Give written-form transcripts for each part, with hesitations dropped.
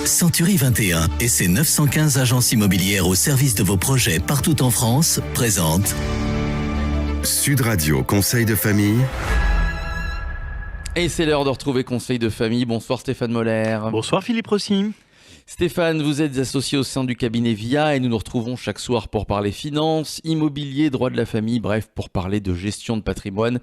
Century 21 et ses 915 agences immobilières au service de vos projets partout en France présentent Sud Radio Conseil de famille. Et c'est l'heure de retrouver Conseil de famille. Bonsoir Stéphane Moller. Bonsoir Philippe Rossi. Stéphane, vous êtes associé au sein du cabinet VIA et nous nous retrouvons chaque soir pour parler finances, immobilier, droit de la famille, bref, pour parler de gestion de patrimoine.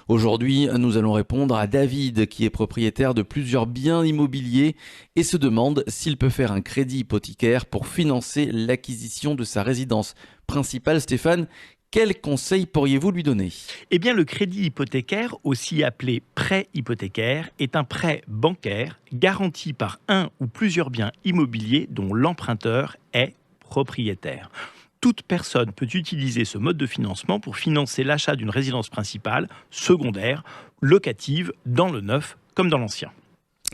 Aujourd'hui, nous allons répondre à David qui est propriétaire de plusieurs biens immobiliers et se demande s'il peut faire un crédit hypothécaire pour financer l'acquisition de sa résidence principale. Stéphane, quels conseils pourriez-vous lui donner ? Eh bien, le crédit hypothécaire, aussi appelé prêt hypothécaire, est un prêt bancaire garanti par un ou plusieurs biens immobiliers dont l'emprunteur est propriétaire. Toute personne peut utiliser ce mode de financement pour financer l'achat d'une résidence principale, secondaire, locative, dans le neuf comme dans l'ancien.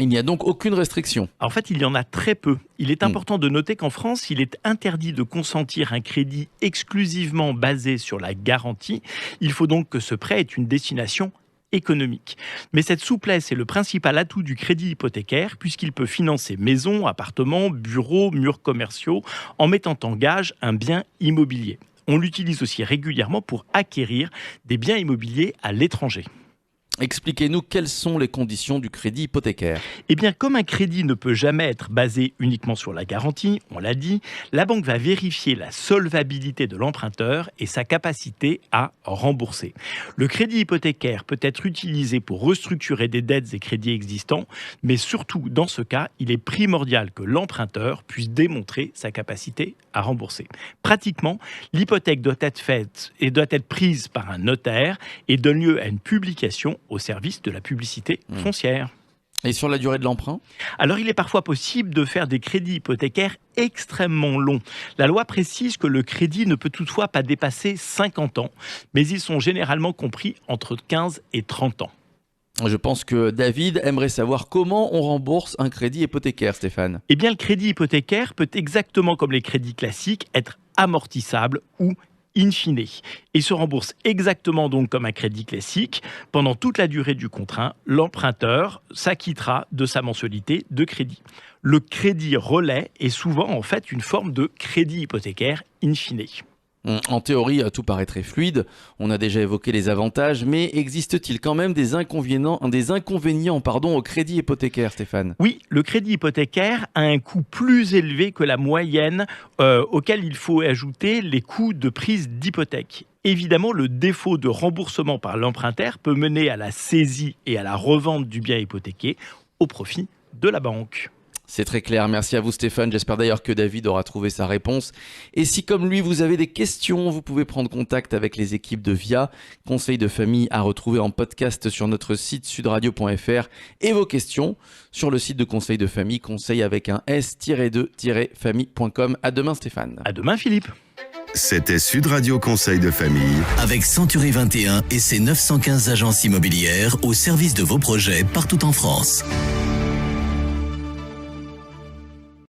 Il n'y a donc aucune restriction. En fait, il y en a très peu. Il est important de noter qu'en France, il est interdit de consentir un crédit exclusivement basé sur la garantie. Il faut donc que ce prêt ait une destination économique. Mais cette souplesse est le principal atout du crédit hypothécaire puisqu'il peut financer maisons, appartements, bureaux, murs commerciaux en mettant en gage un bien immobilier. On l'utilise aussi régulièrement pour acquérir des biens immobiliers à l'étranger. Expliquez-nous quelles sont les conditions du crédit hypothécaire. Eh bien, comme un crédit ne peut jamais être basé uniquement sur la garantie, on l'a dit, la banque va vérifier la solvabilité de l'emprunteur et sa capacité à rembourser. Le crédit hypothécaire peut être utilisé pour restructurer des dettes et crédits existants, mais surtout, dans ce cas, il est primordial que l'emprunteur puisse démontrer sa capacité à rembourser. Pratiquement, l'hypothèque doit être faite et doit être prise par un notaire et donne lieu à une publication au service de la publicité foncière. Et sur la durée de l'emprunt ? Alors, il est parfois possible de faire des crédits hypothécaires extrêmement longs. La loi précise que le crédit ne peut toutefois pas dépasser 50 ans, mais ils sont généralement compris entre 15 et 30 ans. Je pense que David aimerait savoir comment on rembourse un crédit hypothécaire, Stéphane. Eh bien, le crédit hypothécaire peut exactement comme les crédits classiques être amortissable ou in fine, et se rembourse exactement donc comme un crédit classique. Pendant toute la durée du contrat, l'emprunteur s'acquittera de sa mensualité de crédit. Le crédit relais est souvent en fait une forme de crédit hypothécaire in fine. En théorie, tout paraît très fluide. On a déjà évoqué les avantages, mais existe-t-il quand même des inconvénients au crédit hypothécaire, Stéphane ? Oui, le crédit hypothécaire a un coût plus élevé que la moyenne auquel il faut ajouter les coûts de prise d'hypothèque. Évidemment, le défaut de remboursement par l'emprunteur peut mener à la saisie et à la revente du bien hypothéqué au profit de la banque. C'est très clair, merci à vous Stéphane, j'espère d'ailleurs que David aura trouvé sa réponse. Et si comme lui vous avez des questions, vous pouvez prendre contact avec les équipes de VIA, Conseil de famille à retrouver en podcast sur notre site sudradio.fr et vos questions sur le site de Conseil de famille, conseil avec un s-2-famille.com. À demain Stéphane. À demain Philippe. C'était Sud Radio Conseil de famille. avec Century 21 et ses 915 agences immobilières au service de vos projets partout en France.